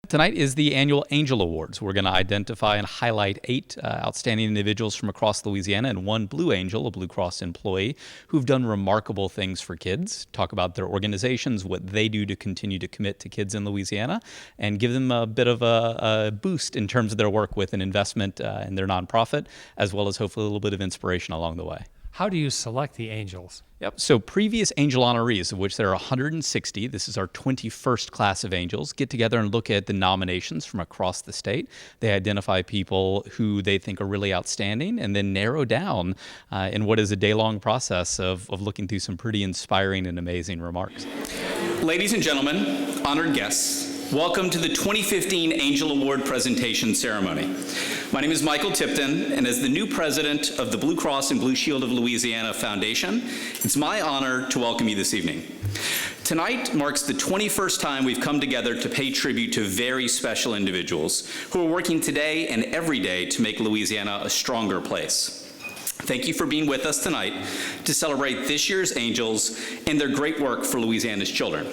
Tonight is the annual Angel Awards. We're going to identify and highlight 8 outstanding individuals from across Louisiana and 1 Blue Angel, a Blue Cross employee, who've done remarkable things for kids, talk about their organizations, what they do to continue to commit to kids in Louisiana, and give them a bit of a boost in terms of their work with an investment in their nonprofit, as well as hopefully a little bit of inspiration along the way. How do you select the angels? Yep. So previous Angel honorees, of which there are 160, this is our 21st class of Angels, get together and look at the nominations from across the state. They identify people who they think are really outstanding and then narrow down in what is a day-long process of looking through some pretty inspiring and amazing remarks. Ladies and gentlemen, honored guests, welcome to the 2015 Angel Award presentation ceremony. My name is Michael Tipton, and as the new president of the Blue Cross and Blue Shield of Louisiana Foundation, it's my honor to welcome you this evening. Tonight marks the 21st time we've come together to pay tribute to very special individuals who are working today and every day to make Louisiana a stronger place. Thank you for being with us tonight to celebrate this year's Angels and their great work for Louisiana's children.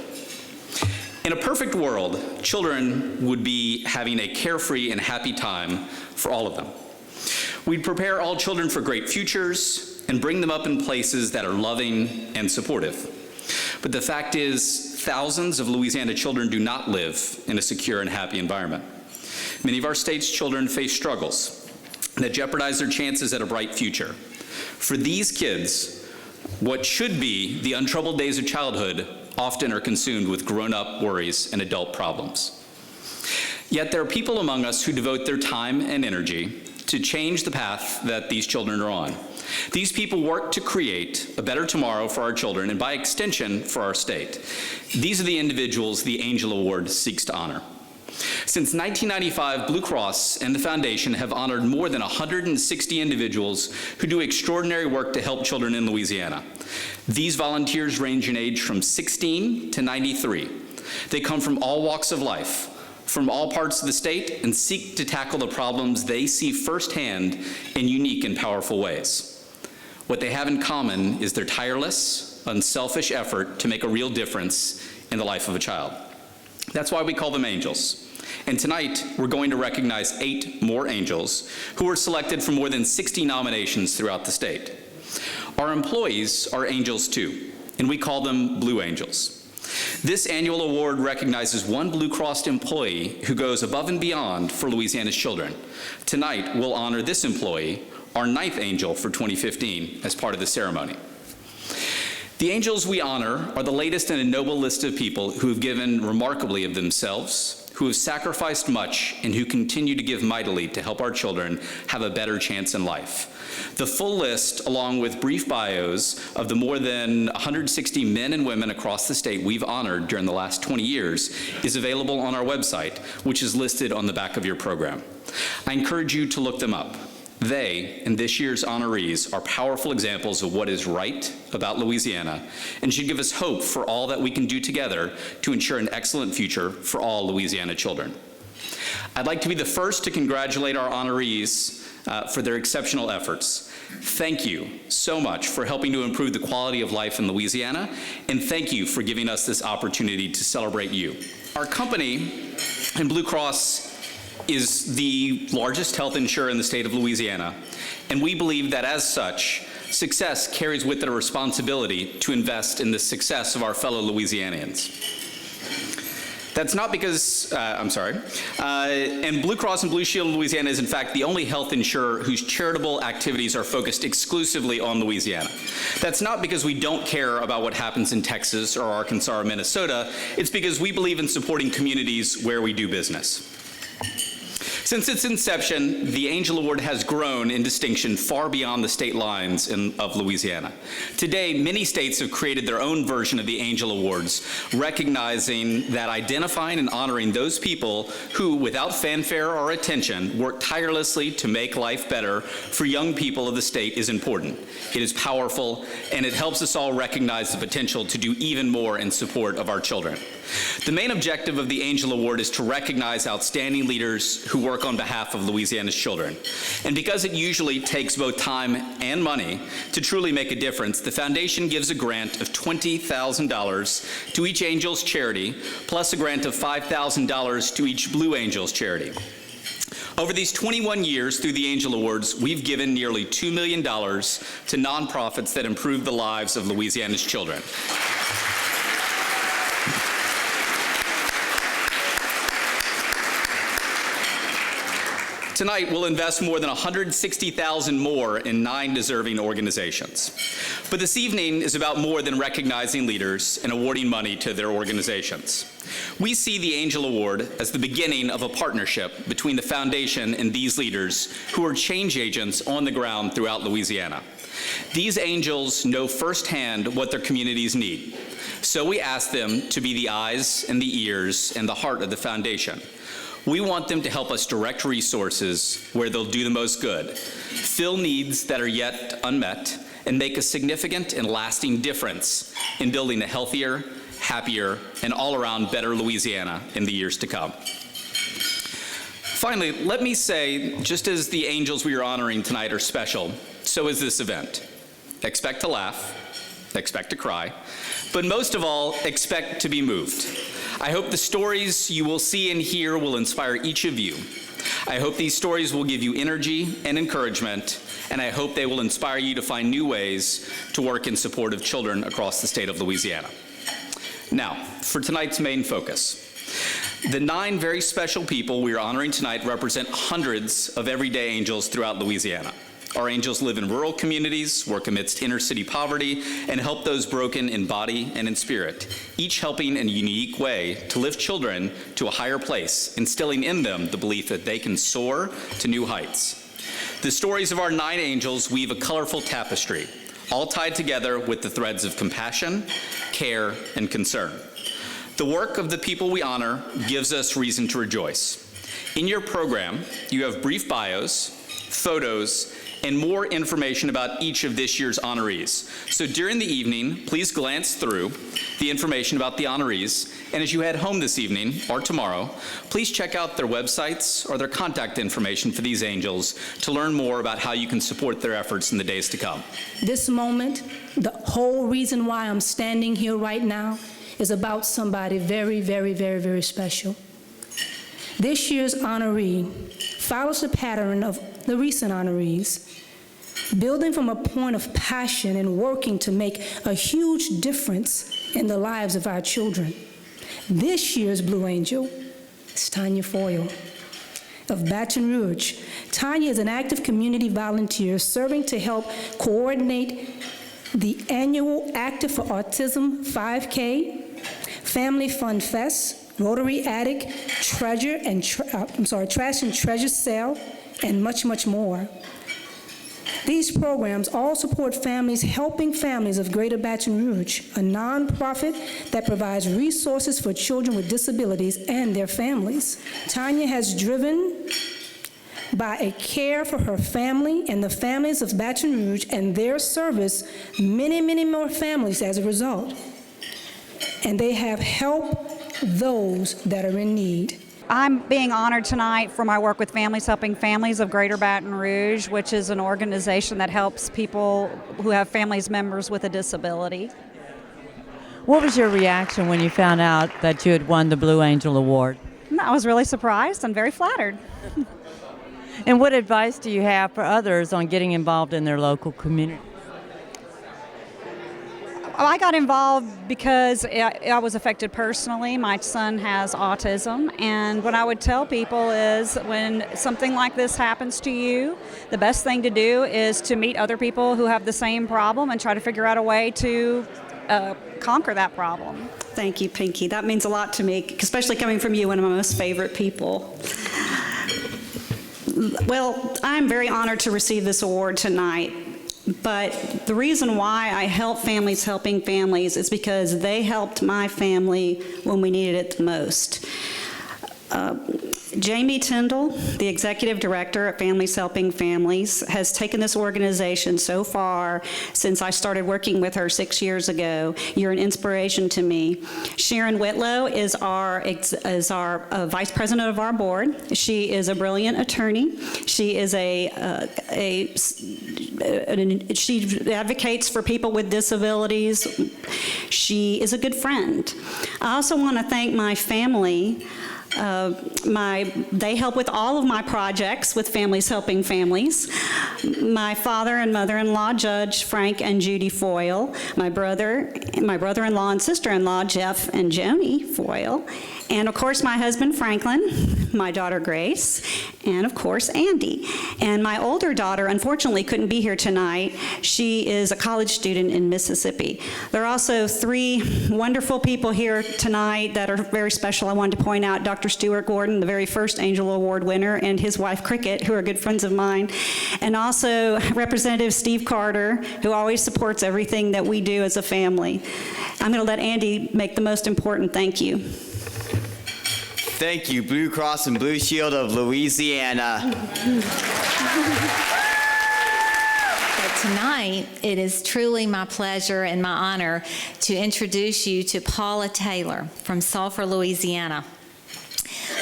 In a perfect world, children would be having a carefree and happy time for all of them. We'd prepare all children for great futures and bring them up in places that are loving and supportive. But the fact is, thousands of Louisiana children do not live in a secure and happy environment. Many of our state's children face struggles that jeopardize their chances at a bright future. For these kids, what should be the untroubled days of childhood often are consumed with grown-up worries and adult problems. Yet there are people among us who devote their time and energy to change the path that these children are on. These people work to create a better tomorrow for our children and by extension for our state. These are the individuals the Angel Award seeks to honor. Since 1995, Blue Cross and the Foundation have honored more than 160 individuals who do extraordinary work to help children in Louisiana. These volunteers range in age from 16 to 93. They come from all walks of life, from all parts of the state, and seek to tackle the problems they see firsthand in unique and powerful ways. What they have in common is their tireless, unselfish effort to make a real difference in the life of a child. That's why we call them Angels. And tonight, we're going to recognize 8 more Angels who were selected from more than 60 nominations throughout the state. Our employees are Angels too, and we call them Blue Angels. This annual award recognizes one Blue Cross employee who goes above and beyond for Louisiana's children. Tonight, we'll honor this employee, our 9th Angel for 2015, as part of the ceremony. The Angels we honor are the latest in a noble list of people who have given remarkably of themselves, who have sacrificed much, and who continue to give mightily to help our children have a better chance in life. The full list, along with brief bios of the more than 160 men and women across the state we've honored during the last 20 years, is available on our website, which is listed on the back of your program. I encourage you to look them up. They, and this year's honorees, are powerful examples of what is right about Louisiana and should give us hope for all that we can do together to ensure an excellent future for all Louisiana children. I'd like to be the first to congratulate our honorees for their exceptional efforts. Thank you so much for helping to improve the quality of life in Louisiana, and thank you for giving us this opportunity to celebrate you. Our company and Blue Cross is the largest health insurer in the state of Louisiana, and we believe that as such, success carries with it a responsibility to invest in the success of our fellow Louisianians. That's not because, and Blue Cross and Blue Shield of Louisiana is in fact the only health insurer whose charitable activities are focused exclusively on Louisiana. That's not because we don't care about what happens in Texas or Arkansas or Minnesota. It's because we believe in supporting communities where we do business. Since its inception, the Angel Award has grown in distinction far beyond the state lines of Louisiana. Today, many states have created their own version of the Angel Awards, recognizing that identifying and honoring those people who, without fanfare or attention, work tirelessly to make life better for young people of the state is important. It is powerful, and it helps us all recognize the potential to do even more in support of our children. The main objective of the Angel Award is to recognize outstanding leaders who work work on behalf of Louisiana's children. And because it usually takes both time and money to truly make a difference, the foundation gives a grant of $20,000 to each Angels charity, plus a grant of $5,000 to each Blue Angels charity. Over these 21 years through the Angel Awards, we've given nearly $2 million to nonprofits that improve the lives of Louisiana's children. Tonight, we'll invest more than $160,000 more in 9 deserving organizations. But this evening is about more than recognizing leaders and awarding money to their organizations. We see the Angel Award as the beginning of a partnership between the foundation and these leaders who are change agents on the ground throughout Louisiana. These angels know firsthand what their communities need. So we ask them to be the eyes and the ears and the heart of the foundation. We want them to help us direct resources where they'll do the most good, fill needs that are yet unmet, and make a significant and lasting difference in building a healthier, happier, and all-around better Louisiana in the years to come. Finally, let me say, just as the angels we are honoring tonight are special, so is this event. Expect to laugh, expect to cry, but most of all, expect to be moved. I hope the stories you will see and hear will inspire each of you. I hope these stories will give you energy and encouragement, and I hope they will inspire you to find new ways to work in support of children across the state of Louisiana. Now, for tonight's main focus. The 9 very special people we are honoring tonight represent hundreds of everyday angels throughout Louisiana. Our angels live in rural communities, work amidst inner-city poverty, and help those broken in body and in spirit, each helping in a unique way to lift children to a higher place, instilling in them the belief that they can soar to new heights. The stories of our 9 angels weave a colorful tapestry, all tied together with the threads of compassion, care, and concern. The work of the people we honor gives us reason to rejoice. In your program, you have brief bios, photos, and more information about each of this year's honorees. So during the evening, please glance through the information about the honorees, and as you head home this evening or tomorrow, please check out their websites or their contact information for these angels to learn more about how you can support their efforts in the days to come. This moment, the whole reason why I'm standing here right now is about somebody very, very, very, very special. This year's honoree follows the pattern of the recent honorees, building from a point of passion and working to make a huge difference in the lives of our children. This year's Blue Angel is Tanya Foyle of Baton Rouge. Tanya is an active community volunteer serving to help coordinate the annual Active for Autism 5K, Family Fun Fest, Rotary Attic, Trash and Treasure Sale, and much, much more. These programs all support families helping families of Greater Baton Rouge, a nonprofit that provides resources for children with disabilities and their families. Tanya has driven by a care for her family and the families of Baton Rouge and their service, many, many more families as a result. And they have helped those that are in need. I'm being honored tonight for my work with Families Helping Families of Greater Baton Rouge, which is an organization that helps people who have families members with a disability. What was your reaction when you found out that you had won the Blue Angel Award? I was really surprised and very flattered. And what advice do you have for others on getting involved in their local community? I got involved because I was affected personally. My son has autism, and what I would tell people is when something like this happens to you, the best thing to do is to meet other people who have the same problem and try to figure out a way to conquer that problem. Thank you, Pinky. That means a lot to me, especially coming from you, one of my most favorite people. Well, I'm very honored to receive this award tonight. But the reason why I help Families Helping Families is because they helped my family when we needed it the most. Jamie Tyndall, the Executive Director at Families Helping Families, has taken this organization so far since I started working with her 6 years ago. You're an inspiration to me. Sharon Whitlow is our Vice President of our board. She is a brilliant attorney. She is she advocates for people with disabilities. She is a good friend. I also want to thank my family. They help with all of my projects with Families Helping Families. My father and mother-in-law, Judge Frank and Judy Foyle, my brother-in-law and sister-in-law, Jeff and Joni Foyle, and of course my husband Franklin, my daughter Grace, and of course Andy. And my older daughter unfortunately couldn't be here tonight. She is a college student in Mississippi. There are also 3 wonderful people here tonight that are very special. I wanted to point out Dr. Stuart Gordon, the very first Angel Award winner, and his wife Cricket, who are good friends of mine, and also Representative Steve Carter, who always supports everything that we do as a family. I'm going to let Andy make the most important thank you. Thank you, Blue Cross and Blue Shield of Louisiana. Tonight, it is truly my pleasure and my honor to introduce you to Paula Taylor from Sulphur, Louisiana.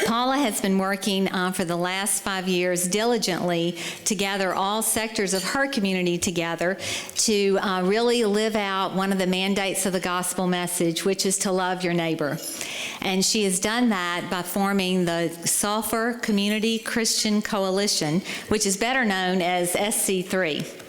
Paula has been working for the last 5 years diligently to gather all sectors of her community together to really live out one of the mandates of the gospel message, which is to love your neighbor. And she has done that by forming the Sulphur Community Christian Coalition, which is better known as SC3.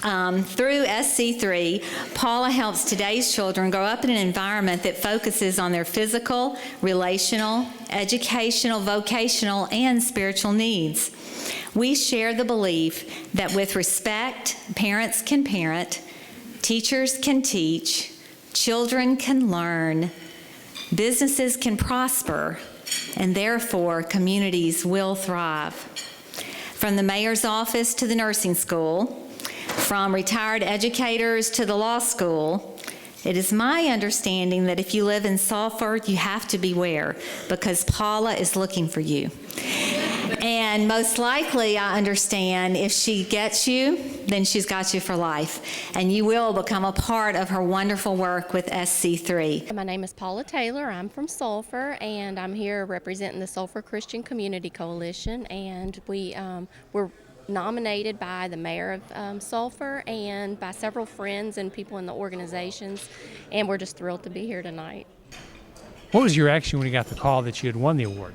Through SC3, Paula helps today's children grow up in an environment that focuses on their physical, relational, educational, vocational, and spiritual needs. We share the belief that with respect, parents can parent, teachers can teach, children can learn, businesses can prosper, and therefore communities will thrive. From the mayor's office to the nursing school, from retired educators to the law school, it is my understanding that if you live in Sulphur, you have to beware because Paula is looking for you. And most likely, I understand, if she gets you, then she's got you for life. And you will become a part of her wonderful work with SC3. My name is Paula Taylor. I'm from Sulphur, and I'm here representing the Sulphur Christian Community Coalition. And we're nominated by the mayor of Sulphur and by several friends and people in the organizations, and we're just thrilled to be here tonight. What was your reaction when you got the call that you had won the award?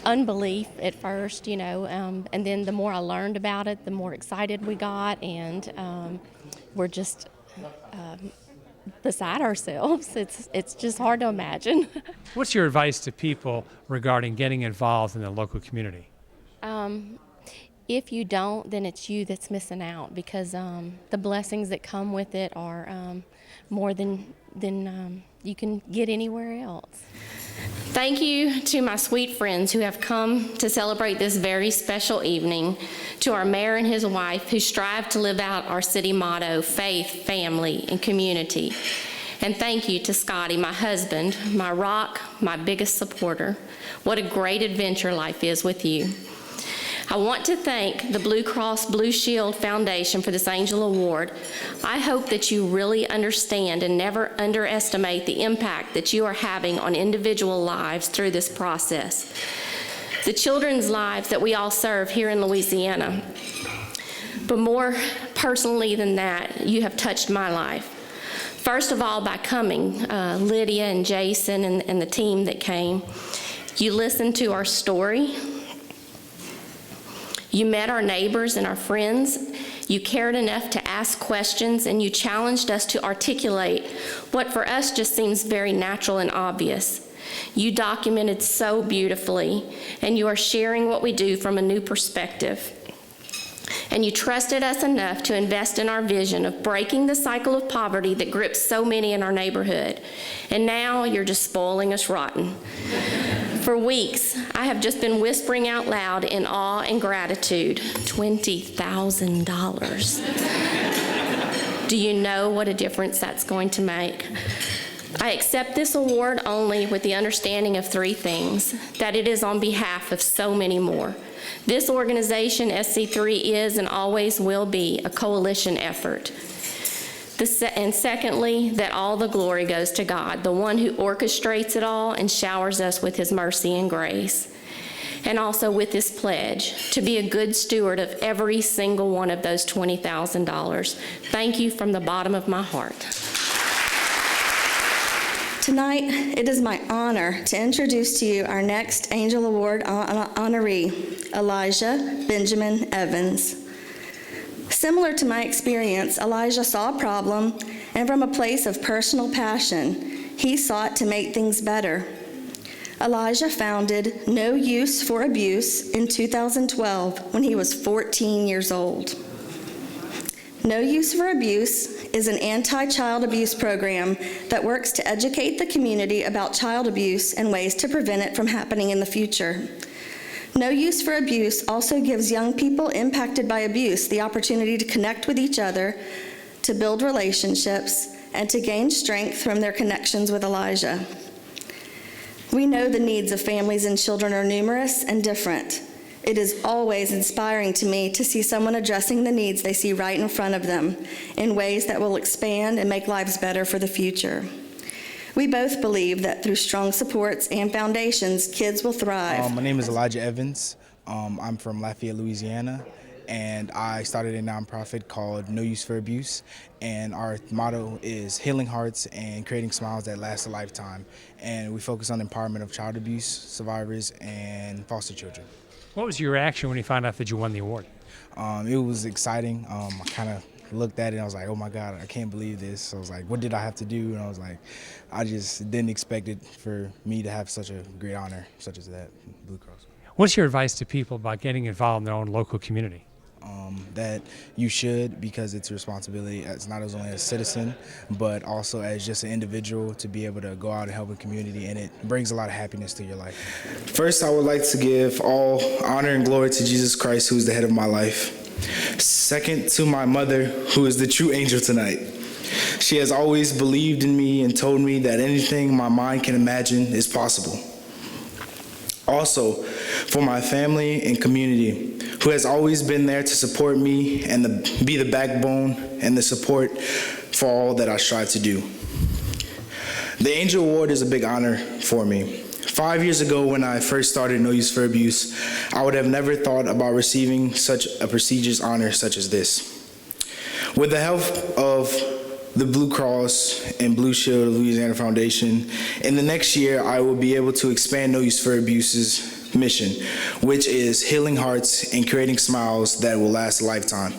Unbelief at first, and then the more I learned about it, the more excited we got, and we're just beside ourselves. It's just hard to imagine. What's your advice to people regarding getting involved in the local community? If you don't, then it's you that's missing out because the blessings that come with it are more than you can get anywhere else. Thank you to my sweet friends who have come to celebrate this very special evening, to our mayor and his wife who strive to live out our city motto, faith, family, and community. And thank you to Scotty, my husband, my rock, my biggest supporter. What a great adventure life is with you. I want to thank the Blue Cross Blue Shield Foundation for this Angel Award. I hope that you really understand and never underestimate the impact that you are having on individual lives through this process. The children's lives that we all serve here in Louisiana. But more personally than that, you have touched my life. First of all, by coming, Lydia and Jason and the team that came, you listened to our story. You met our neighbors and our friends. You cared enough to ask questions, and you challenged us to articulate what for us just seems very natural and obvious. You documented so beautifully, and you are sharing what we do from a new perspective. And you trusted us enough to invest in our vision of breaking the cycle of poverty that grips so many in our neighborhood. And now you're just spoiling us rotten. For weeks, I have just been whispering out loud in awe and gratitude, $20,000. Do you know what a difference that's going to make? I accept this award only with the understanding of three things: that it is on behalf of so many more. This organization, SC3, is and always will be a coalition effort. And secondly, that all the glory goes to God, the one who orchestrates it all and showers us with his mercy and grace. And also with this pledge to be a good steward of every single one of those $20,000. Thank you from the bottom of my heart. Tonight, it is my honor to introduce to you our next Angel Award honoree, Elijah Benjamin Evans. Similar to my experience, Elijah saw a problem, and from a place of personal passion, he sought to make things better. Elijah founded No Use for Abuse in 2012 when he was 14 years old. No Use for Abuse is an anti-child abuse program that works to educate the community about child abuse and ways to prevent it from happening in the future. No Use for Abuse also gives young people impacted by abuse the opportunity to connect with each other, to build relationships, and to gain strength from their connections with Elijah. We know the needs of families and children are numerous and different. It is always inspiring to me to see someone addressing the needs they see right in front of them in ways that will expand and make lives better for the future. We both believe that through strong supports and foundations, kids will thrive. My name is Elijah Evans. I'm from Lafayette, Louisiana, and I started a nonprofit called No Use for Abuse, and our motto is healing hearts and creating smiles that last a lifetime. And we focus on empowerment of child abuse survivors and foster children. What was your reaction when you found out that you won the award? It was exciting. I kind of looked at it and I was like, oh my God, I can't believe this. So I was like, what did I have to do? And I was like, I just didn't expect it for me to have such a great honor such as that, Blue Cross. What's your advice to people about getting involved in their own local community? That you should, because it's a responsibility as not as only a citizen, but also as just an individual to be able to go out and help a community, and it brings a lot of happiness to your life. First, I would like to give all honor and glory to Jesus Christ, who is the head of my life. Second, to my mother, who is the true angel tonight. She has always believed in me and told me that anything my mind can imagine is possible. Also, for my family and community, who has always been there to support me and be the backbone and the support for all that I strive to do. The Angel Award is a big honor for me. 5 years ago, when I first started No Use for Abuse, I would have never thought about receiving such a prestigious honor such as this. With the help of the Blue Cross and Blue Shield of Louisiana Foundation, in the next year, I will be able to expand No Use for Abuse's mission, which is healing hearts and creating smiles that will last a lifetime.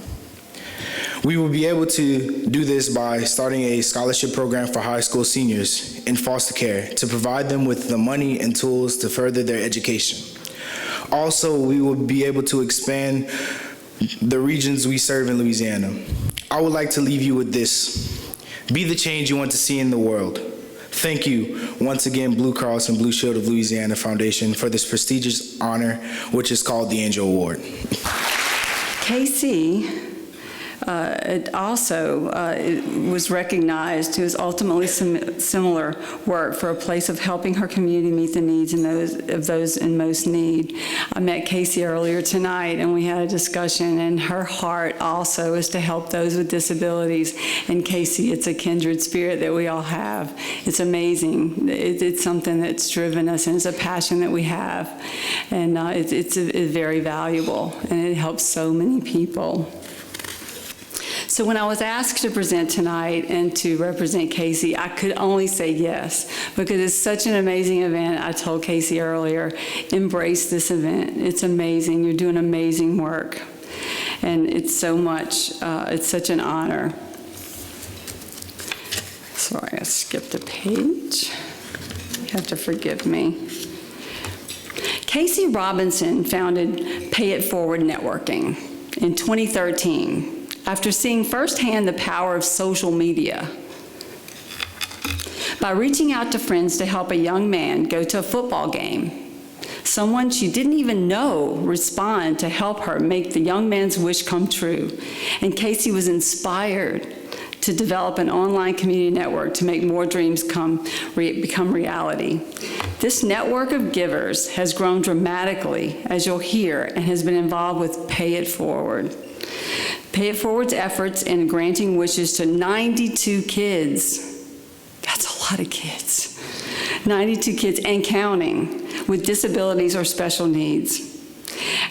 We will be able to do this by starting a scholarship program for high school seniors in foster care to provide them with the money and tools to further their education. Also, we will be able to expand the regions we serve in Louisiana. I would like to leave you with this. Be the change you want to see in the world. Thank you once again, Blue Cross and Blue Shield of Louisiana Foundation, for this prestigious honor, which is called the Angel Award. Casey also was recognized. It was ultimately similar work for a place of helping her community meet the needs of those in most need. I met Casey earlier tonight and we had a discussion, and her heart also is to help those with disabilities. And Casey, it's a kindred spirit that we all have. It's amazing. It's something that's driven us, and it's a passion that we have. And it's very valuable, and it helps so many people. So when I was asked to present tonight and to represent Casey, I could only say yes, because it's such an amazing event. I told Casey earlier, embrace this event. It's amazing. You're doing amazing work. And it's so much, it's such an honor. Sorry, I skipped a page. You have to forgive me. Casey Robinson founded Pay It Forward Networking in 2013. After seeing firsthand the power of social media. By reaching out to friends to help a young man go to a football game, someone she didn't even know responded to help her make the young man's wish come true. And Casey was inspired to develop an online community network to make more dreams become reality. This network of givers has grown dramatically, as you'll hear, and has been involved with Pay It Forward. Pay It Forward's efforts in granting wishes to 92 kids. That's a lot of kids. 92 kids and counting with disabilities or special needs.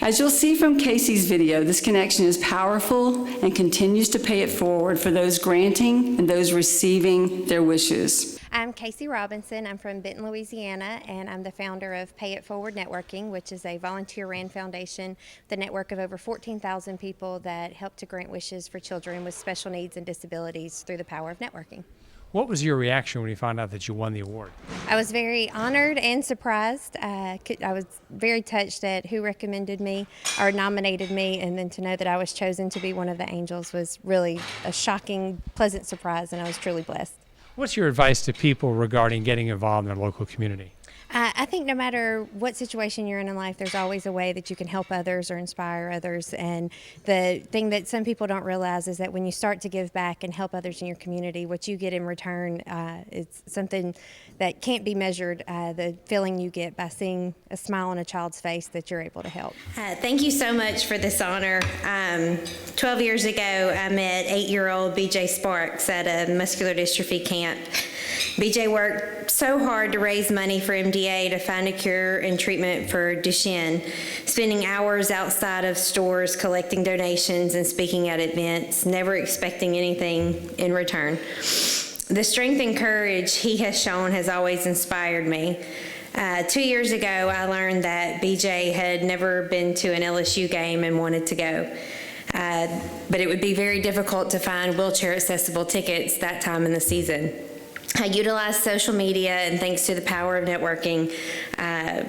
As you'll see from Casey's video, this connection is powerful and continues to pay it forward for those granting and those receiving their wishes. I'm Casey Robinson. I'm from Benton, Louisiana, and I'm the founder of Pay It Forward Networking, which is a volunteer-ran foundation, the network of over 14,000 people that help to grant wishes for children with special needs and disabilities through the power of networking. What was your reaction when you found out that you won the award? I was very honored and surprised. I was very touched at who recommended me or nominated me, and then to know that I was chosen to be one of the angels was really a shocking, pleasant surprise, and I was truly blessed. What's your advice to people regarding getting involved in their local community? I think no matter what situation you're in life, there's always a way that you can help others or inspire others. And the thing that some people don't realize is that when you start to give back and help others in your community, what you get in return is something that can't be measured, the feeling you get by seeing a smile on a child's face that you're able to help. Thank you so much for this honor. 12 years ago, I met 8-year-old BJ Sparks at a muscular dystrophy camp. BJ worked so hard to raise money for MDA to find a cure and treatment for Duchenne, spending hours outside of stores collecting donations and speaking at events, never expecting anything in return. The strength and courage he has shown has always inspired me. 2 years ago, I learned that BJ had never been to an LSU game and wanted to go. But it would be very difficult to find wheelchair-accessible tickets that time in the season. I utilized social media, and thanks to the power of networking,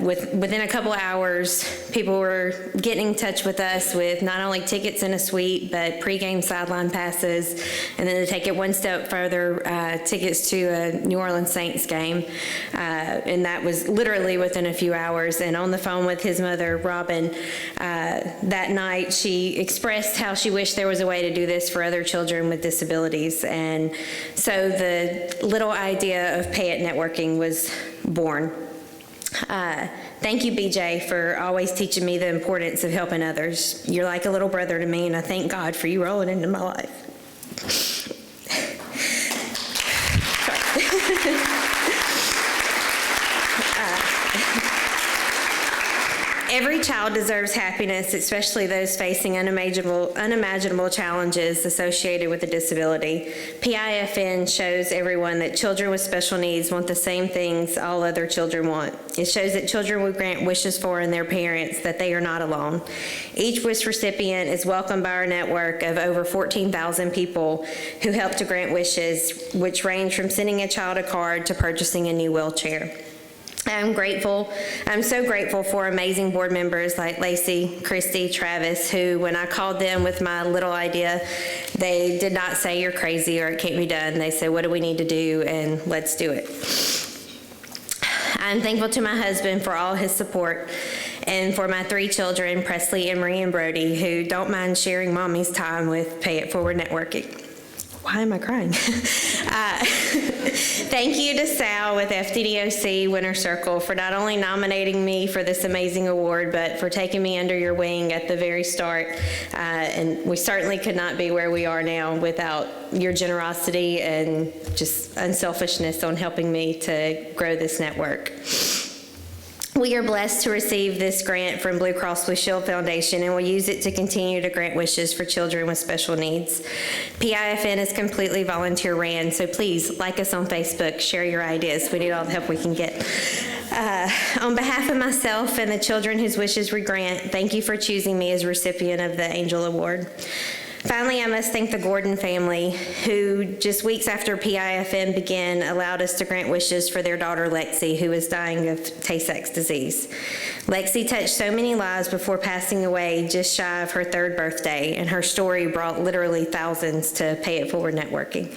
within a couple hours, people were getting in touch with us with not only tickets and a suite, but pregame sideline passes, and then to take it one step further, tickets to a New Orleans Saints game. And that was literally within a few hours. And on the phone with his mother, Robin, that night, she expressed how she wished there was a way to do this for other children with disabilities. And so the little idea of Pay It Networking was born. Thank you, BJ, for always teaching me the importance of helping others. You're like a little brother to me, and I thank God for you rolling into my life. Every child deserves happiness, especially those facing unimaginable challenges associated with a disability. PIFN shows everyone that children with special needs want the same things all other children want. It shows that children will grant wishes for and their parents that they are not alone. Each wish recipient is welcomed by our network of over 14,000 people who help to grant wishes, which range from sending a child a card to purchasing a new wheelchair. I'm so grateful for amazing board members like Lacey, Christy, Travis, who, when I called them with my little idea, they did not say you're crazy or it can't be done. They said, what do we need to do? And let's do it. I'm thankful to my husband for all his support and for my 3 children, Presley, Emery, and Brody, who don't mind sharing mommy's time with Pay It Forward Networking. Why am I crying? Thank you to Sal with FDDOC Winter Circle for not only nominating me for this amazing award, but for taking me under your wing at the very start. And we certainly could not be where we are now without your generosity and just unselfishness on helping me to grow this network. We are blessed to receive this grant from Blue Cross Blue Shield Foundation, and we'll use it to continue to grant wishes for children with special needs. PIFN is completely volunteer ran, so please like us on Facebook, share your ideas. We need all the help we can get. On behalf of myself and the children whose wishes we grant, thank you for choosing me as recipient of the Angel Award. Finally, I must thank the Gordon family, who just weeks after PIFN began allowed us to grant wishes for their daughter Lexi, who is dying of Tay-Sachs disease. Lexi touched so many lives before passing away just shy of her 3rd birthday, and her story brought literally thousands to Pay It Forward Networking.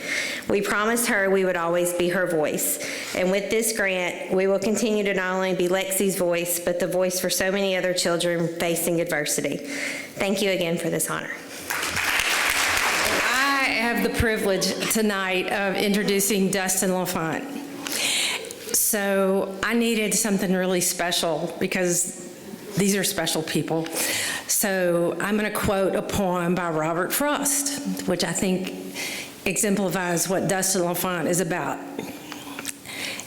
We promised her we would always be her voice, and with this grant, we will continue to not only be Lexi's voice, but the voice for so many other children facing adversity. Thank you again for this honor. I have the privilege tonight of introducing Dustin LaFont. So I needed something really special because these are special people. So I'm going to quote a poem by Robert Frost, which I think exemplifies what Dustin LaFont is about.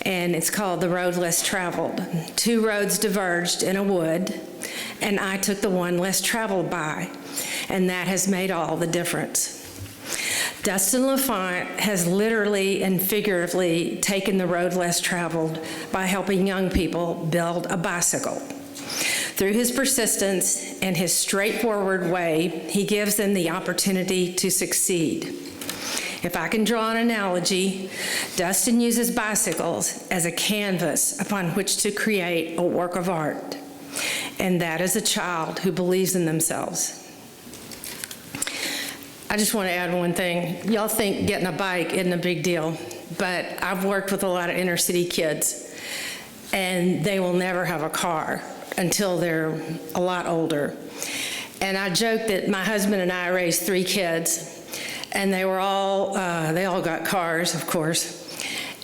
And it's called The Road Less Traveled. Two roads diverged in a wood, and I took the one less traveled by, and that has made all the difference. Dustin LaFont has literally and figuratively taken the road less traveled by helping young people build a bicycle. Through his persistence and his straightforward way, he gives them the opportunity to succeed. If I can draw an analogy, Dustin uses bicycles as a canvas upon which to create a work of art, and that is a child who believes in themselves. I just want to add one thing. Y'all think getting a bike isn't a big deal, but I've worked with a lot of inner city kids, and they will never have a car until they're a lot older. And I joke that my husband and I raised 3 kids, and they all got cars, of course,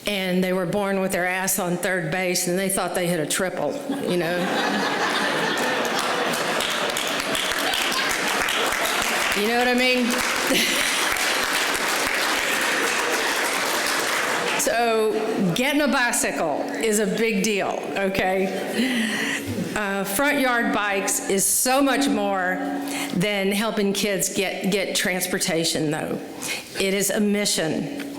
and they were born with their ass on third base, and they thought they hit a triple, you know? You know what I mean? So getting a bicycle is a big deal, okay? Front yard bikes is so much more than helping kids get transportation, though. It is a mission.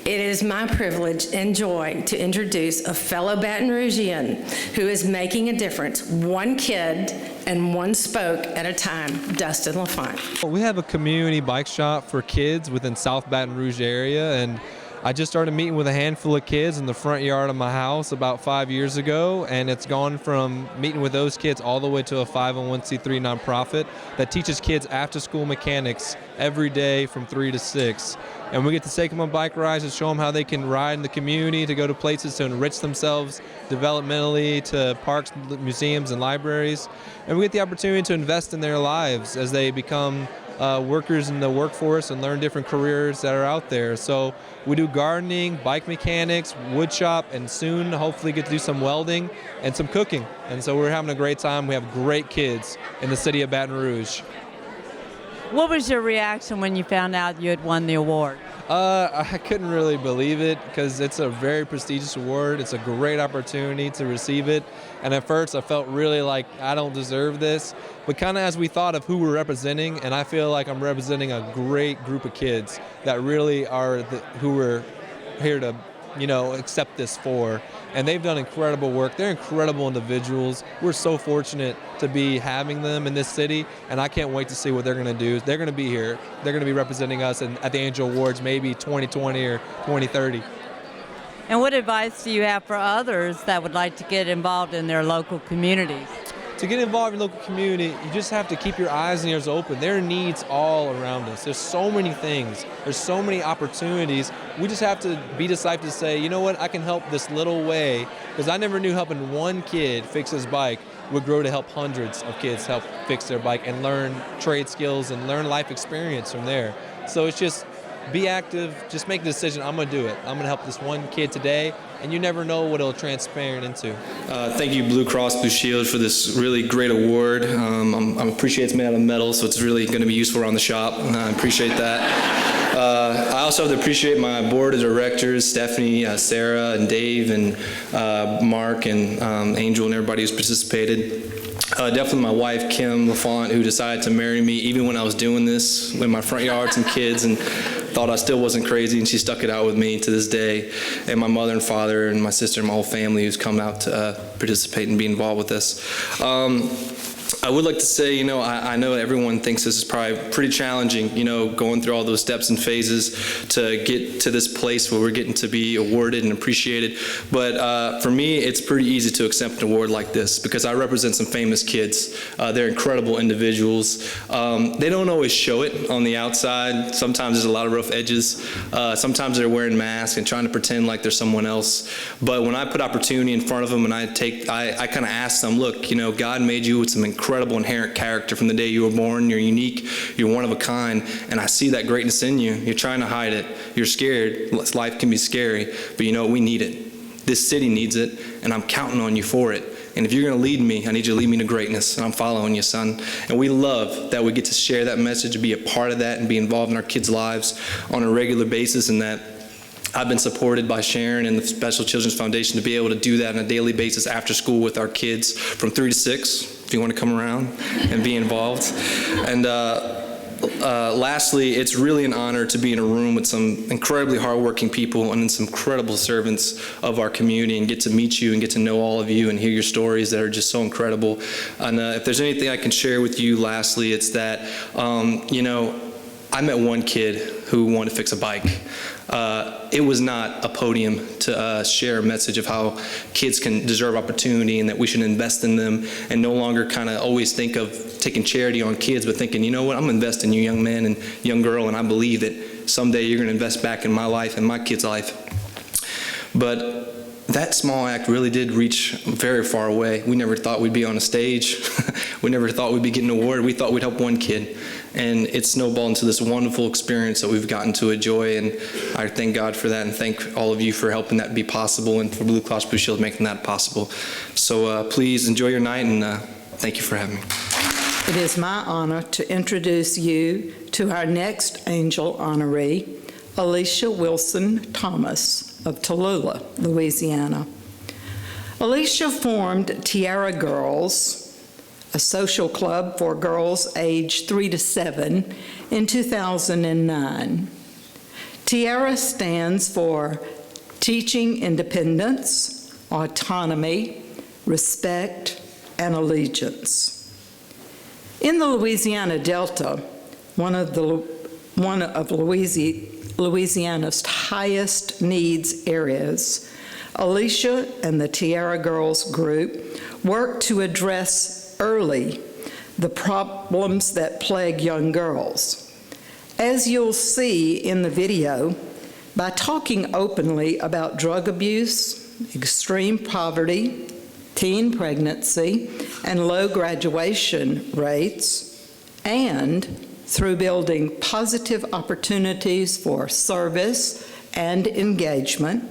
It is my privilege and joy to introduce a fellow Baton Rougean who is making a difference, one kid and one spoke at a time, Dustin LaFont. We have a community bike shop for kids within South Baton Rouge area, and I just started meeting with a handful of kids in the front yard of my house about 5 years ago, and it's gone from meeting with those kids all the way to a 501c3 nonprofit that teaches kids after-school mechanics every day from 3 to 6. And we get to take them on bike rides and show them how they can ride in the community, to go to places to enrich themselves developmentally, to parks, museums, and libraries. And we get the opportunity to invest in their lives as they become workers in the workforce and learn different careers that are out there. So we do gardening, bike mechanics, wood shop, and soon hopefully get to do some welding and some cooking. And so we're having a great time. We have great kids in the city of Baton Rouge. What was your reaction when you found out you had won the award? I couldn't really believe it because it's a very prestigious award. It's a great opportunity to receive it. And at first I felt really like I don't deserve this. But kind of as we thought of who we're representing, and I feel like I'm representing a great group of kids that really are who we're here to, accept this for. And they've done incredible work. They're incredible individuals. We're so fortunate to be having them in this city, and I can't wait to see what they're going to do. They're going to be here. They're going to be representing us at the Angel Awards, maybe 2020 or 2030. And what advice do you have for others that would like to get involved in their local communities? To get involved in the local community, you just have to keep your eyes and ears open. There are needs all around us. There's so many things. There's so many opportunities. We just have to be decisive to say, you know what, I can help this little way. Because I never knew helping one kid fix his bike would grow to help hundreds of kids help fix their bike and learn trade skills and learn life experience from there. So it's just be active, just make the decision, I'm gonna do it. I'm gonna help this one kid today, and you never know what it'll transparent into. Thank you, Blue Cross Blue Shield, for this really great award. I appreciate it's made out of metal, so it's really gonna be useful around the shop, and I appreciate that. I also have to appreciate my board of directors, Stephanie, Sarah, and Dave, and Mark, and Angel, and everybody who's participated. Definitely my wife, Kim LaFont, who decided to marry me even when I was doing this in my front yard, some kids, and thought I still wasn't crazy, and she stuck it out with me to this day. And my mother and father and my sister and my whole family who's come out to participate and be involved with this. I would like to say, I know everyone thinks this is probably pretty challenging, going through all those steps and phases to get to this place where we're getting to be awarded and appreciated. But for me, it's pretty easy to accept an award like this because I represent some famous kids. They're incredible individuals. They don't always show it on the outside. Sometimes there's a lot of rough edges. Sometimes they're wearing masks and trying to pretend like they're someone else. But when I put opportunity in front of them and I kind of ask them, look, God made you with some incredible incredible inherent character from the day you were born. You're unique. You're one of a kind. And I see that greatness in you. You're trying to hide it. You're scared. Life can be scary. But you know what? We need it. This city needs it. And I'm counting on you for it. And if you're going to lead me, I need you to lead me to greatness. And I'm following you, son. And we love that we get to share that message, be a part of that, and be involved in our kids' lives on a regular basis, and that I've been supported by Sharon and the Special Children's Foundation to be able to do that on a daily basis after school with our kids from 3 to 6, if you want to come around and be involved. And lastly, it's really an honor to be in a room with some incredibly hardworking people and some incredible servants of our community and get to meet you and get to know all of you and hear your stories that are just so incredible. And if there's anything I can share with you lastly, it's that, I met one kid who wanted to fix a bike. It was not a podium to share a message of how kids can deserve opportunity and that we should invest in them and no longer kind of always think of taking charity on kids, but thinking, you know what, I'm going to invest in you, young man and young girl, and I believe that someday you're going to invest back in my life and my kid's life. But that small act really did reach very far away. We never thought we'd be on a stage. We never thought we'd be getting an award. We thought we'd help one kid. And it snowballed into this wonderful experience that we've gotten to enjoy. And I thank God for that and thank all of you for helping that be possible and for Blue Cross Blue Shield making that possible. So please enjoy your night and thank you for having me. It is my honor to introduce you to our next Angel honoree, Alicia Wilson Thomas of Tallulah, Louisiana. Alicia formed Tiara Girls, a social club for girls aged 3 to 7, in 2009. Tiara stands for Teaching Independence, Autonomy, Respect, and Allegiance. In the Louisiana Delta, one of Louisiana's highest needs areas, Alicia and the Tiara Girls group work to address early the problems that plague young girls. As you'll see in the video, by talking openly about drug abuse, extreme poverty, teen pregnancy, and low graduation rates, and through building positive opportunities for service and engagement,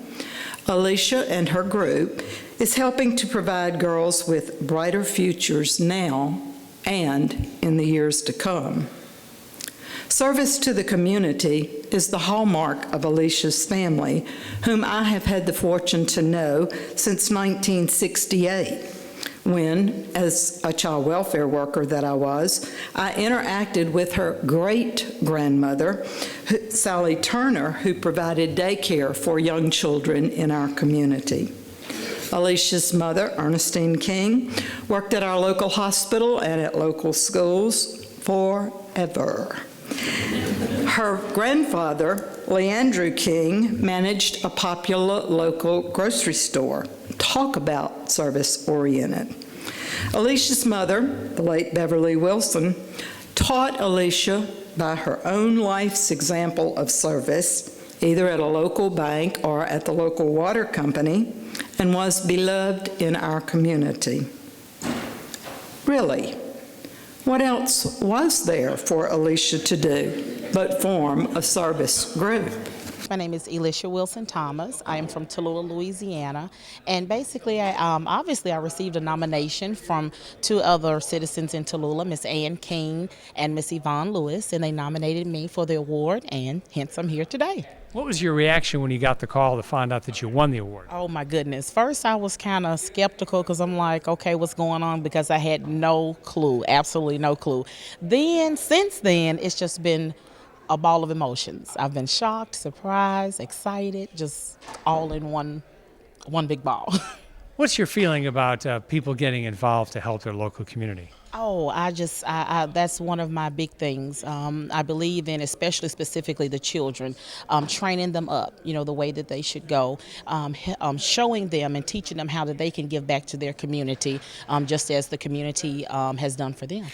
Alicia and her group is helping to provide girls with brighter futures now and in the years to come. Service to the community is the hallmark of Alicia's family, whom I have had the fortune to know since 1968, when, as a child welfare worker that I was, I interacted with her great-grandmother, Sally Turner, who provided daycare for young children in our community. Alicia's mother, Ernestine King, worked at our local hospital and at local schools forever. Her grandfather, Leandrew King, managed a popular local grocery store. Talk about service-oriented. Alicia's mother, the late Beverly Wilson, taught Alicia by her own life's example of service, either at a local bank or at the local water company, and was beloved in our community. Really, what else was there for Alicia to do but form a service group? My name is Alicia Wilson Thomas. I am from Tallulah, Louisiana, and basically, obviously, I received a nomination from 2 other citizens in Tallulah, Miss Ann King and Miss Yvonne Lewis, and they nominated me for the award, and hence I'm here today. What was your reaction when you got the call to find out that you won the award? Oh my goodness. First I was kind of skeptical because I'm like, okay, what's going on? Because I had no clue, absolutely no clue. Then, since then, it's just been a ball of emotions. I've been shocked, surprised, excited, just all in one big ball. What's your feeling about people getting involved to help their local community? Oh, that's one of my big things. I believe in, especially specifically the children, training them up, the way that they should go, showing them and teaching them how that they can give back to their community, just as the community has done for them.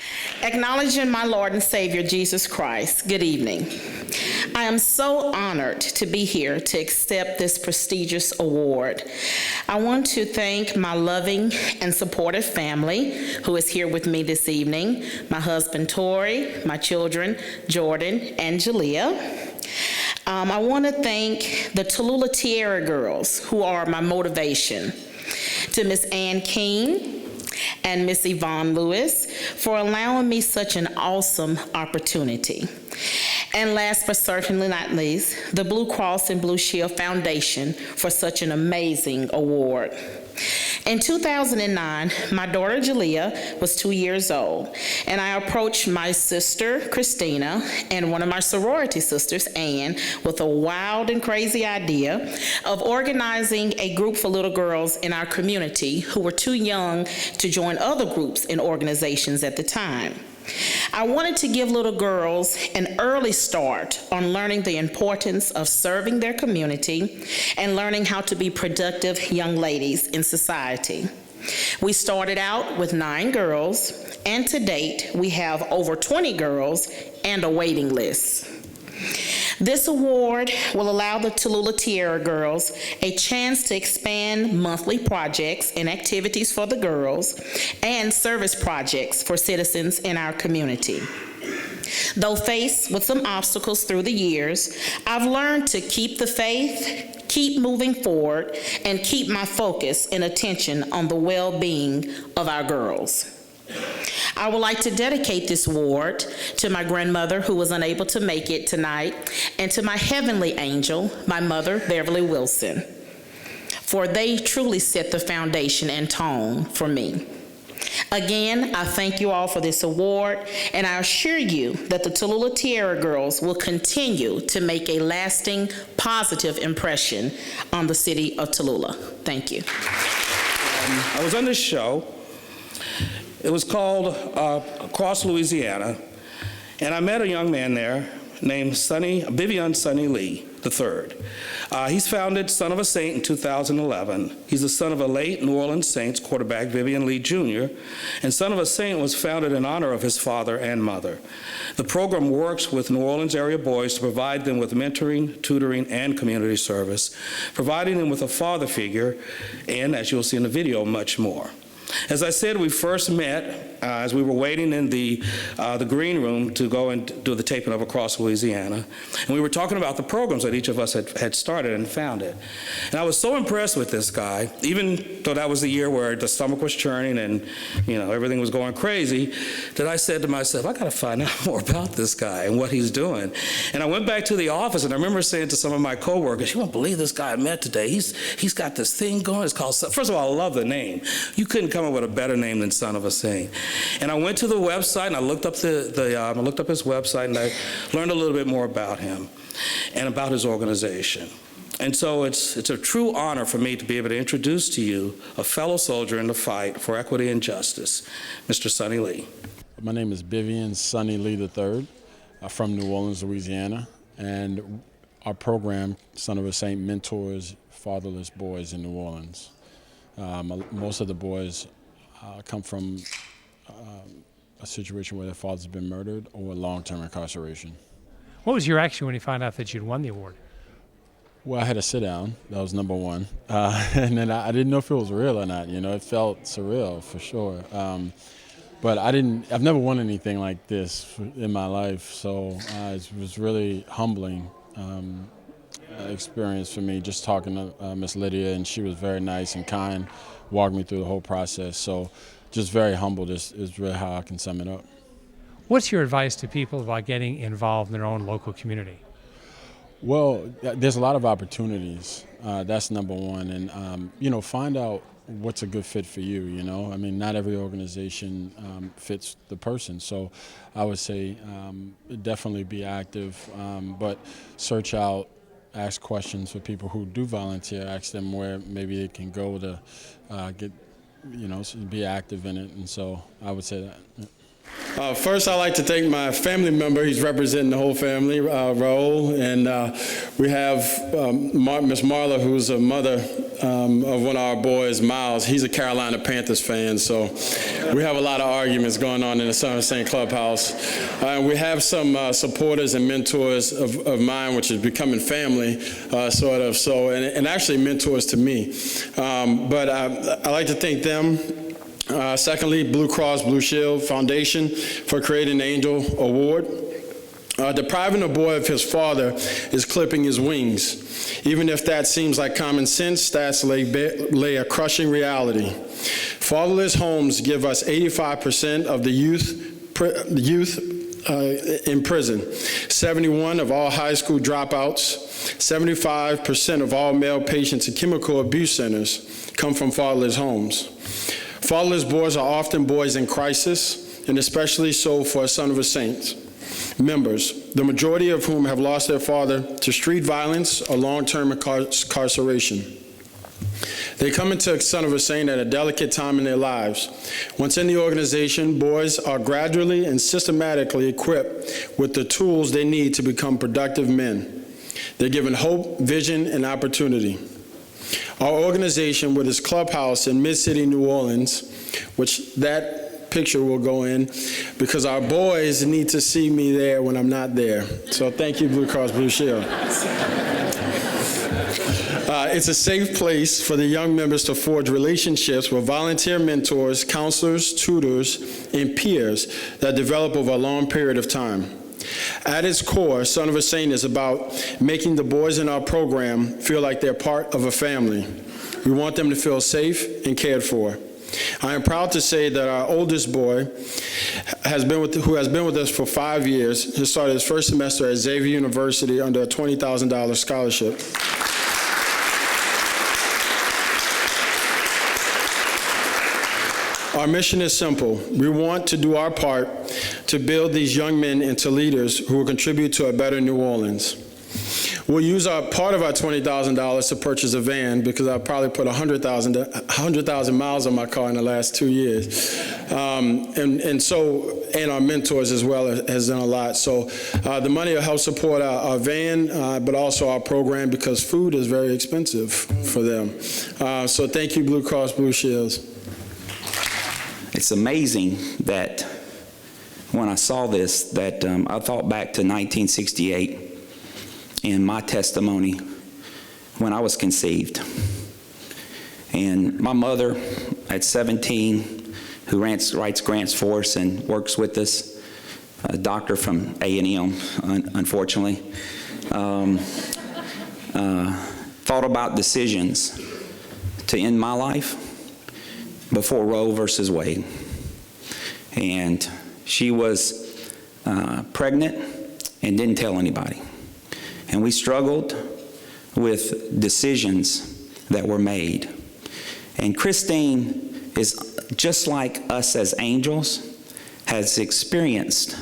Acknowledging my Lord and Savior, Jesus Christ, good evening. I am so honored to be here to accept this prestigious award. I want to thank my loving and supportive family who is here with me this evening, my husband Tori, my children Jordan and Jalea. I want to thank the Tallulah Tierra girls who are my motivation, to Miss Ann King and Miss Yvonne Lewis for allowing me such an awesome opportunity. And last but certainly not least, the Blue Cross and Blue Shield Foundation for such an amazing award. In 2009, my daughter Jalea was 2 years old, and I approached my sister Christina and one of my sorority sisters, Ann, with a wild and crazy idea of organizing a group for little girls in our community who were too young to join other groups and organizations at the time. I wanted to give little girls an early start on learning the importance of serving their community and learning how to be productive young ladies in society. We started out with 9 girls, and to date, we have over 20 girls and a waiting list. This award will allow the Tallulah Tierra girls a chance to expand monthly projects and activities for the girls and service projects for citizens in our community. Though faced with some obstacles through the years, I've learned to keep the faith, keep moving forward, and keep my focus and attention on the well-being of our girls. I would like to dedicate this award to my grandmother who was unable to make it tonight, and to my heavenly angel, my mother, Beverly Wilson, for they truly set the foundation and tone for me. Again, I thank you all for this award, and I assure you that the Tallulah Tierra girls will continue to make a lasting, positive impression on the city of Tallulah. Thank you. I was on this show. It was called Across Louisiana, and I met a young man there named Vivian Sonny Lee III. He's founded Son of a Saint in 2011. He's the son of a late New Orleans Saints quarterback, Vivian Lee Jr., and Son of a Saint was founded in honor of his father and mother. The program works with New Orleans area boys to provide them with mentoring, tutoring, and community service, providing them with a father figure, and, as you'll see in the video, much more. As I said, we first met as we were waiting in the green room to go and do the taping of Across Louisiana. And we were talking about the programs that each of us had started and founded. And I was so impressed with this guy, even though that was the year where the stomach was churning and everything was going crazy, that I said to myself, I got to find out more about this guy and what he's doing. And I went back to the office, and I remember saying to some of my coworkers, you won't believe this guy I met today. He's got this thing going. It's called, first of all, I love the name. You couldn't come up with a better name than Son of a Saint. And I went to the website, and I looked up I looked up his website, and I learned a little bit more about him and about his organization. And so it's a true honor for me to be able to introduce to you a fellow soldier in the fight for equity and justice, Mr. Sonny Lee. My name is Vivian Sonny Lee III. From New Orleans, Louisiana, and our program, Son of a Saint, mentors fatherless boys in New Orleans. Most of the boys come from a situation where their father's been murdered or long-term incarceration. What was your reaction when you found out that you'd won the award? Well, I had to sit down. That was number one. And then I didn't know if it was real or not. It felt surreal for sure. But I've never won anything like this in my life, so it was really humbling experience for me, just talking to Miss Lydia, and she was very nice and kind, walked me through the whole process. So just very humbled is really how I can sum it up. What's your advice to people about getting involved in their own local community? Well, there's a lot of opportunities. That's number one. And, find out what's a good fit for you, I mean, not every organization fits the person. So I would say definitely be active, but search out, ask questions for people who do volunteer, ask them where maybe they can go to be active in it. And so I would say that. Yeah. First, I'd like to thank my family member. He's representing the whole family, Raul. And we have Miss Marla, who's a mother of one of our boys, Miles. He's a Carolina Panthers fan, so we have a lot of arguments going on in the Son of St. Clubhouse. We have some supporters and mentors of mine, which is becoming family, sort of, so, and actually mentors to me. But I'd like to thank them. Secondly, Blue Cross Blue Shield Foundation for creating the Angel Award. Depriving a boy of his father is clipping his wings. Even if that seems like common sense, stats lay a crushing reality. Fatherless homes give us 85% of the youth in prison, 71 of all high school dropouts, 75% of all male patients in chemical abuse centers come from fatherless homes. Fatherless boys are often boys in crisis, and especially so for a Son of a Saint members, the majority of whom have lost their father to street violence or long-term incarceration. They come into Son of a Saint at a delicate time in their lives. Once in the organization, boys are gradually and systematically equipped with the tools they need to become productive men. They're given hope, vision, and opportunity. Our organization, with its clubhouse in Mid-City, New Orleans, which that picture will go in, because our boys need to see me there when I'm not there. So thank you, Blue Cross Blue Shield. It's a safe place for the young members to forge relationships with volunteer mentors, counselors, tutors, and peers that develop over a long period of time. At its core, Son of a Saint is about making the boys in our program feel like they're part of a family. We want them to feel safe and cared for. I am proud to say that our oldest boy, who has been with us for 5 years, has started his first semester at Xavier University under a $20,000 scholarship. Our mission is simple. We want to do our part to build these young men into leaders who will contribute to a better New Orleans. We'll use part of our $20,000 to purchase a van, because I've probably put 100,000 miles on my car in the last 2 years. And our mentors as well has done a lot. So the money will help support our van, but also our program, because food is very expensive for them. So thank you, Blue Cross Blue Shields. It's amazing that when I saw this, that I thought back to 1968 and my testimony when I was conceived. And my mother at 17, who writes grants for us and works with us, a doctor from A&M, unfortunately, thought about decisions to end my life before Roe versus Wade. And she was pregnant and didn't tell anybody. And we struggled with decisions that were made. And Christine is just like us as angels, has experienced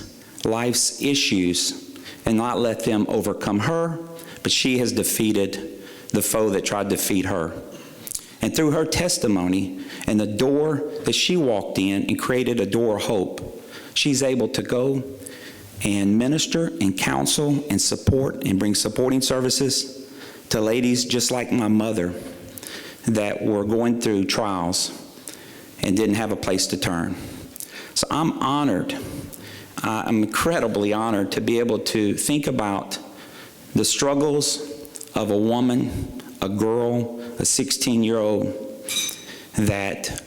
life's issues and not let them overcome her, but she has defeated the foe that tried to defeat her. And through her testimony and the door that she walked in and created a door of hope, she's able to go and minister and counsel and support and bring supporting services to ladies just like my mother that were going through trials and didn't have a place to turn. So I'm honored. I'm incredibly honored to be able to think about the struggles of a woman, a girl, a 16-year-old that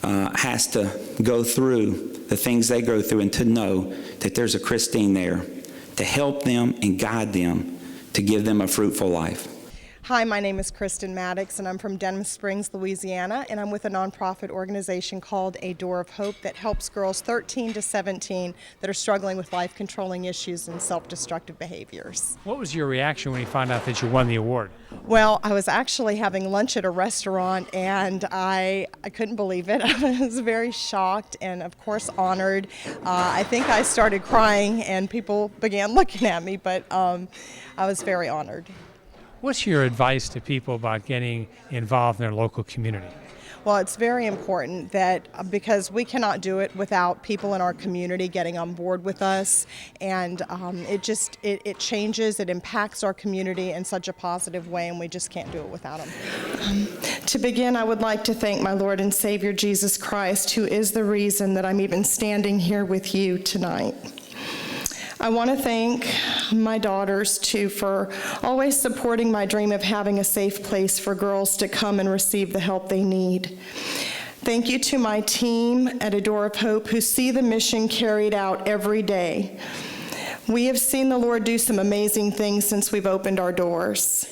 has to go through the things they go through, and to know that there's a Christine there to help them and guide them to give them a fruitful life. Hi, my name is Kristen Maddox, and I'm from Denham Springs, Louisiana, and I'm with a nonprofit organization called A Door of Hope that helps girls 13 to 17 that are struggling with life-controlling issues and self-destructive behaviors. What was your reaction when you found out that you won the award? Well, I was actually having lunch at a restaurant, and I couldn't believe it. I was very shocked and, of course, honored. I think I started crying, and people began looking at me, but I was very honored. What's your advice to people about getting involved in their local community? Well, it's very important that because we cannot do it without people in our community getting on board with us, and it changes, it impacts our community in such a positive way, and we just can't do it without them. To begin, I would like to thank my Lord and Savior Jesus Christ, who is the reason that I'm even standing here with you tonight. I want to thank my daughters, too, for always supporting my dream of having a safe place for girls to come and receive the help they need. Thank you to my team at A Door of Hope who see the mission carried out every day. We have seen the Lord do some amazing things since we've opened our doors.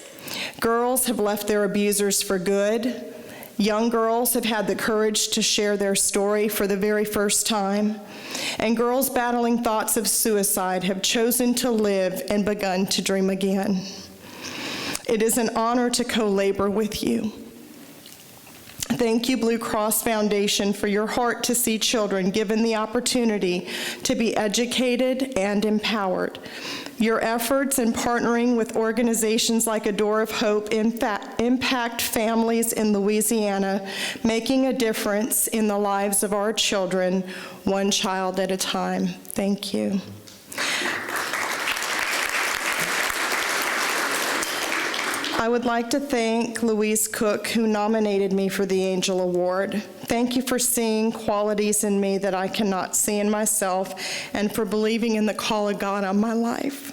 Girls have left their abusers for good. Young girls have had the courage to share their story for the very first time. And girls battling thoughts of suicide have chosen to live and begun to dream again. It is an honor to co-labor with you. Thank you, Blue Cross Foundation, for your heart to see children given the opportunity to be educated and empowered. Your efforts in partnering with organizations like A Door of Hope impact families in Louisiana, making a difference in the lives of our children, one child at a time. Thank you. I would like to thank Louise Cook, who nominated me for the Angel Award. Thank you for seeing qualities in me that I cannot see in myself, and for believing in the call of God on my life.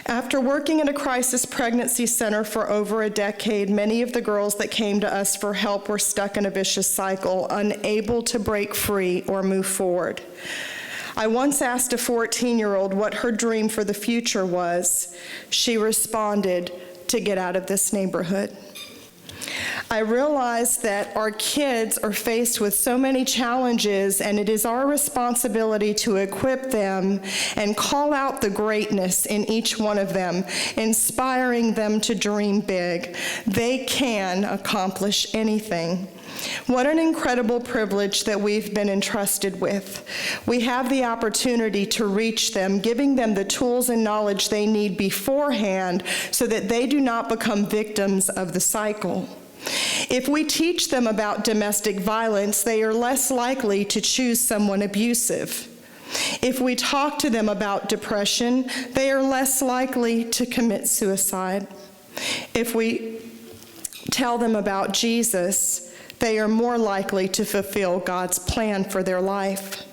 After working at a crisis pregnancy center for over a decade, many of the girls that came to us for help were stuck in a vicious cycle, unable to break free or move forward. I once asked a 14-year-old what her dream for the future was. She responded, to get out of this neighborhood. I realized that our kids are faced with so many challenges, and it is our responsibility to equip them and call out the greatness in each one of them, inspiring them to dream big. They can accomplish anything. What an incredible privilege that we've been entrusted with. We have the opportunity to reach them, giving them the tools and knowledge they need beforehand so that they do not become victims of the cycle. If we teach them about domestic violence, they are less likely to choose someone abusive. If we talk to them about depression, they are less likely to commit suicide. If we tell them about Jesus, they are more likely to fulfill God's plan for their life.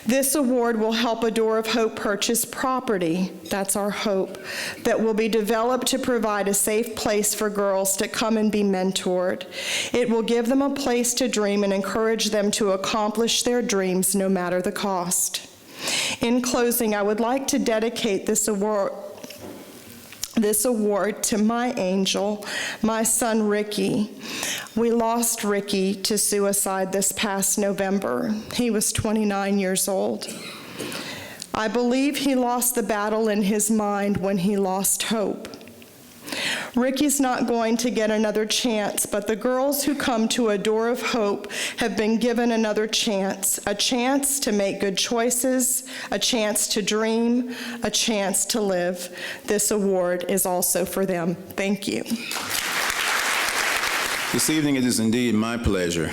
This award will help A Door of Hope purchase property, that's our hope, that will be developed to provide a safe place for girls to come and be mentored. It will give them a place to dream and encourage them to accomplish their dreams no matter the cost. In closing, I would like to dedicate this award to my angel, my son Ricky. We lost Ricky to suicide this past November. He was 29 years old. I believe he lost the battle in his mind when he lost hope. Ricky's not going to get another chance, but the girls who come to A Door of Hope have been given another chance, a chance to make good choices, a chance to dream, a chance to live. This award is also for them. Thank you. This evening it is indeed my pleasure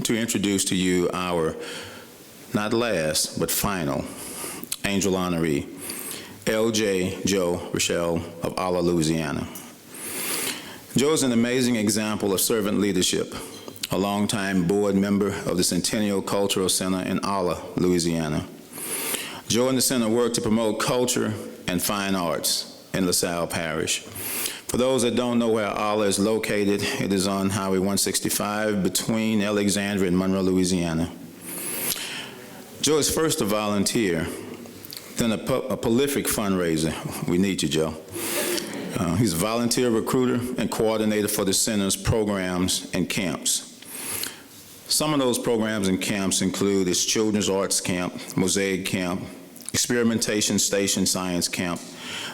to introduce to you our not last but final Angel Honoree, L.J. Joe Rochelle of Alla, Louisiana. Joe is an amazing example of servant leadership, a longtime board member of the Centennial Cultural Center in Alla, Louisiana. Joe and the center work to promote culture and fine arts in LaSalle Parish. For those that don't know where Alla is located, it is on Highway 165 between Alexandria and Monroe, Louisiana. Joe is first a volunteer, then a prolific fundraiser. We need you, Joe. He's a volunteer recruiter and coordinator for the center's programs and camps. Some of those programs and camps include its Children's Arts Camp, Mosaic Camp, Experimentation Station Science Camp,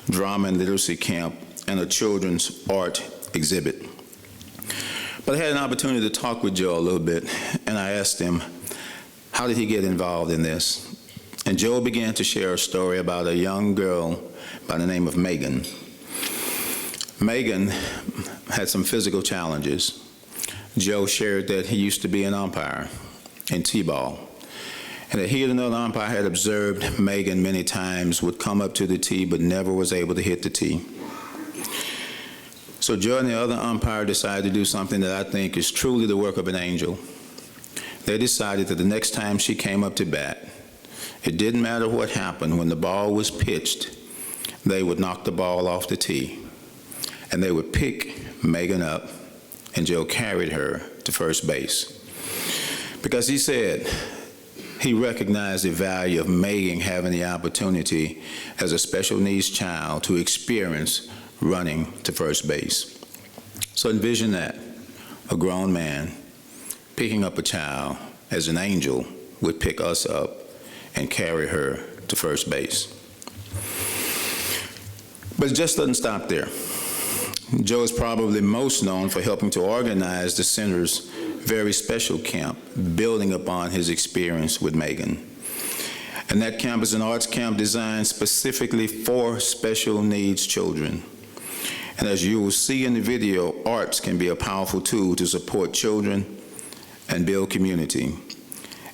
Drama and Literacy Camp, and a children's art exhibit. But I had an opportunity to talk with Joe a little bit, and I asked him, how did he get involved in this? And Joe began to share a story about a young girl by the name of Megan. Megan had some physical challenges. Joe shared that he used to be an umpire in T-ball, and that he and another umpire had observed Megan many times would come up to the tee but never was able to hit the tee. So Joe and the other umpire decided to do something that I think is truly the work of an angel. They decided that the next time she came up to bat, it didn't matter what happened. When the ball was pitched, they would knock the ball off the tee, and they would pick Megan up, and Joe carried her to first base. Because he said he recognized the value of Megan having the opportunity as a special needs child to experience running to first base. So envision that, a grown man picking up a child as an angel would pick us up and carry her to first base. But it just doesn't stop there. Joe is probably most known for helping to organize the center's very special camp, building upon his experience with Megan. And that camp is an arts camp designed specifically for special needs children. And as you will see in the video, arts can be a powerful tool to support children and build community.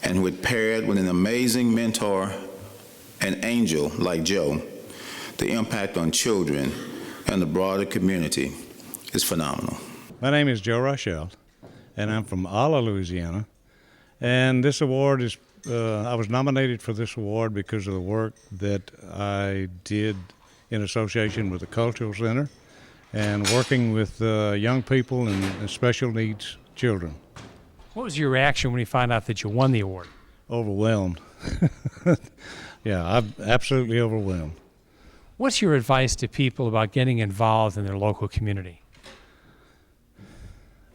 And when paired with an amazing mentor and angel like Joe, the impact on children and the broader community is phenomenal. My name is Joe Rochelle, and I'm from Alla, Louisiana. And this award is, I was nominated for this award because of the work that I did in association with the Cultural Center and working with young people and special needs children. What was your reaction when you found out that you won the award? Overwhelmed. Yeah, I'm absolutely overwhelmed. What's your advice to people about getting involved in their local community?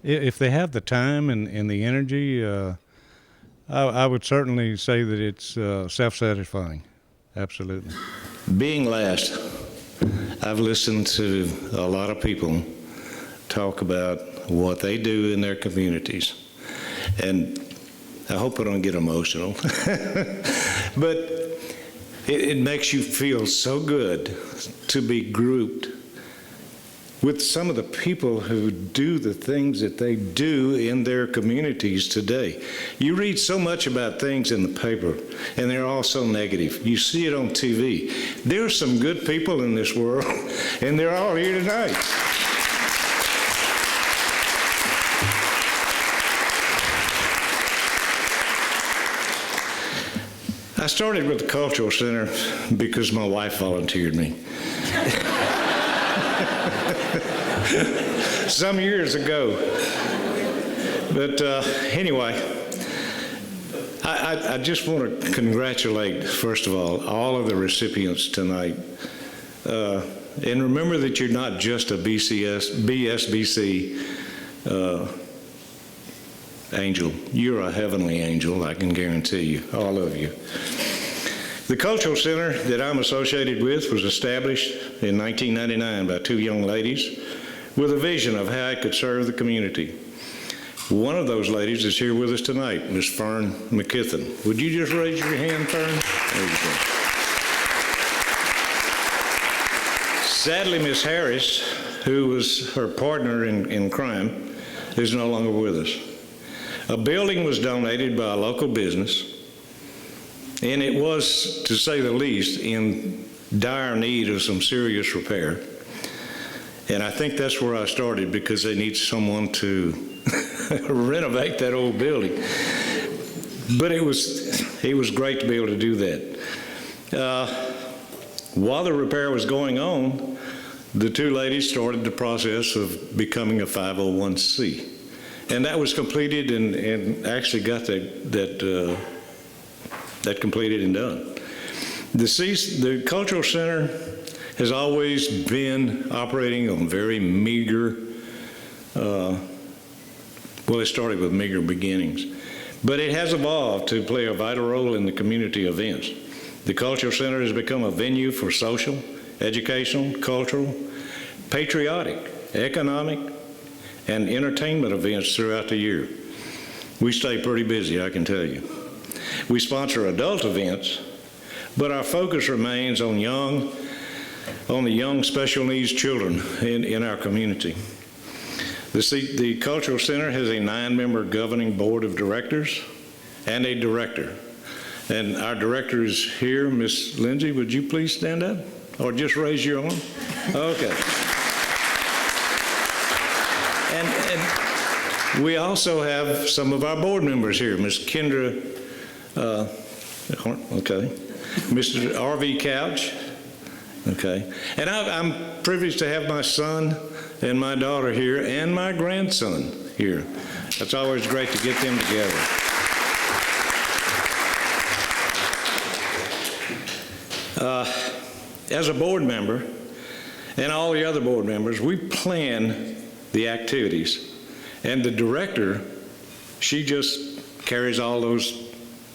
If they have the time and the energy, I would certainly say that it's self-satisfying. Absolutely. Being last, I've listened to a lot of people talk about what they do in their communities. And I hope I don't get emotional. But it makes you feel so good to be grouped with some of the people who do the things that they do in their communities today. You read so much about things in the paper, and they're all so negative. You see it on TV. There are some good people in this world, and they're all here tonight. I started with the Cultural Center because my wife volunteered me. Some years ago. But anyway, I just want to congratulate, first of all of the recipients tonight. And remember that you're not just a BSBC angel. You're a heavenly angel, I can guarantee you, all of you. The Cultural Center that I'm associated with was established in 1999 by two young ladies with a vision of how it could serve the community. One of those ladies is here with us tonight, Ms. Fern McKithen. Would you just raise your hand, Fern? There you go. Sadly, Ms. Harris, who was her partner in crime, is no longer with us. A building was donated by a local business, and it was, to say the least, in dire need of some serious repair. And I think that's where I started, because they need someone to renovate that old building. But it was great to be able to do that. While the repair was going on, the two ladies started the process of becoming a 501c. And that was completed and actually got that completed and done. The Cultural Center has always been operating on very meager, well, it started with meager beginnings, but it has evolved to play a vital role in the community events. The Cultural Center has become a venue for social, educational, cultural, patriotic, economic, and entertainment events throughout the year. We stay pretty busy, I can tell you. We sponsor adult events, but our focus remains on the young special needs children in our community. The Cultural Center has a 9-member governing board of directors and a director. And our director is here. Miss Lindsay, would you please stand up? Or just raise your arm? Okay. And we also have some of our board members here. Miss Kendra, okay. Mr. R.V. Couch, okay. And I'm privileged to have my son and my daughter here and my grandson here. It's always great to get them together. As a board member, and all the other board members, we plan the activities. And the director, she just carries all those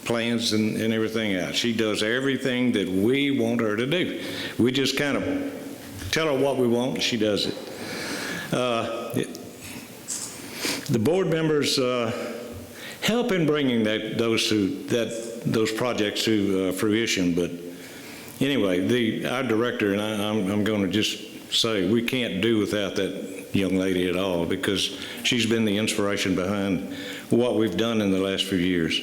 plans and everything out. She does everything that we want her to do. We just kind of tell her what we want, and she does it. The board members help in bringing those projects to fruition, but anyway, our director, and I'm going to just say we can't do without that young lady at all, because she's been the inspiration behind what we've done in the last few years.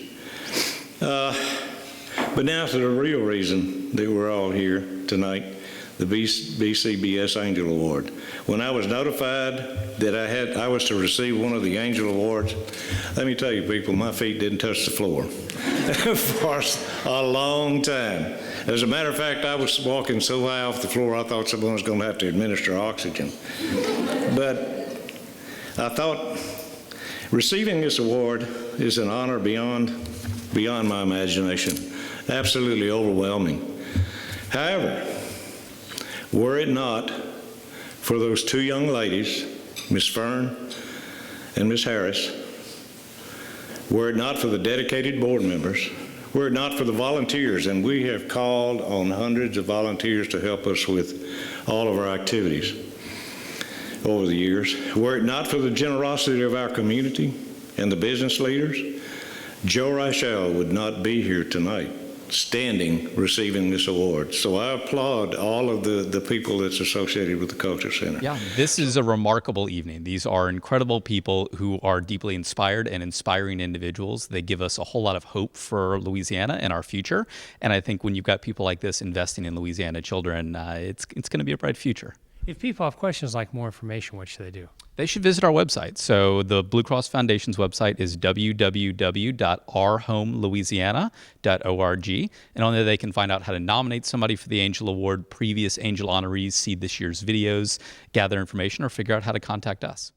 But now to the real reason that we're all here tonight, the BCBS Angel Award. When I was notified that I was to receive one of the Angel Awards, let me tell you people, my feet didn't touch the floor for a long time. As a matter of fact, I was walking so high off the floor, I thought someone was going to have to administer oxygen. But I thought receiving this award is an honor beyond my imagination, absolutely overwhelming. However, were it not for those two young ladies, Miss Fern and Miss Harris, were it not for the dedicated board members, were it not for the volunteers, and we have called on hundreds of volunteers to help us with all of our activities over the years, were it not for the generosity of our community and the business leaders, Joe Reichel would not be here tonight standing receiving this award. So I applaud all of the people that's associated with the Culture Center. Yeah, this is a remarkable evening. These are incredible people who are deeply inspired and inspiring individuals. They give us a whole lot of hope for Louisiana and our future. And I think when you've got people like this investing in Louisiana children, it's going to be a bright future. If people have questions like more information, what should they do? They should visit our website. So the Blue Cross Foundation's website is www.ourhomelouisiana.org. And on there they can find out how to nominate somebody for the Angel Award, previous Angel honorees, see this year's videos, gather information, or figure out how to contact us.